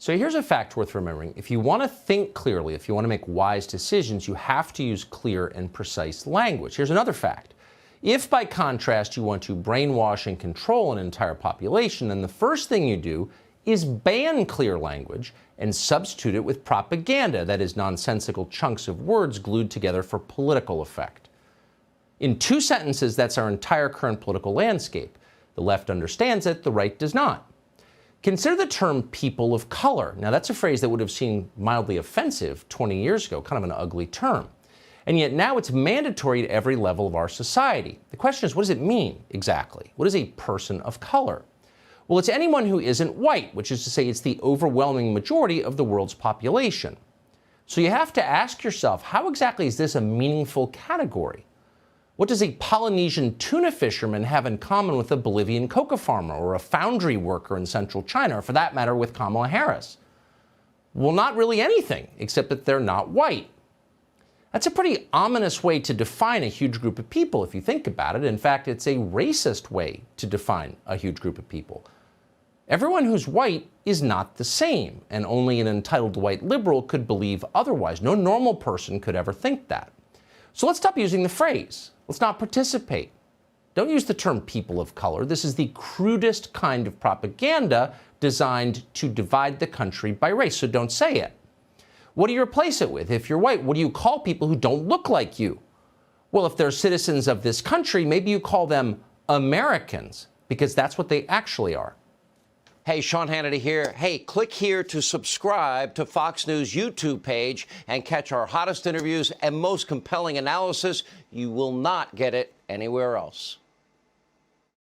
So here's a fact worth remembering. If you want to think clearly, if you want to make wise decisions, you have to use clear and precise language. Here's another fact. If, by contrast, you want to brainwash and control an entire population, then the first thing you do is ban clear language and substitute it with propaganda, that is, nonsensical chunks of words glued together for political effect. In 2 sentences, that's our entire current political landscape. The left understands it, the right does not. Consider the term people of color. Now, that's a phrase that would have seemed mildly offensive 20 years ago, kind of an ugly term. And yet now it's mandatory at every level of our society. The question is, what does it mean exactly? What is a person of color? Well, it's anyone who isn't white, which is to say it's the overwhelming majority of the world's population. So you have to ask yourself, how exactly is this a meaningful category? What does a Polynesian tuna fisherman have in common with a Bolivian coca farmer or a foundry worker in central China, or for that matter with Kamala Harris? Well, not really anything, except that they're not white. That's a pretty ominous way to define a huge group of people if you think about it. In fact, it's a racist way to define a huge group of people. Everyone who's white is not the same, and only an entitled white liberal could believe otherwise. No normal person could ever think that. So let's stop using the phrase. Let's not participate. Don't use the term people of color. This is the crudest kind of propaganda designed to divide the country by race, so don't say it. What do you replace it with? If you're white, what do you call people who don't look like you? Well, if they're citizens of this country, maybe you call them Americans, because that's what they actually are. Hey, Sean Hannity here. Hey, click here to subscribe to Fox News YouTube page and catch our hottest interviews and most compelling analysis. You will not get it anywhere else.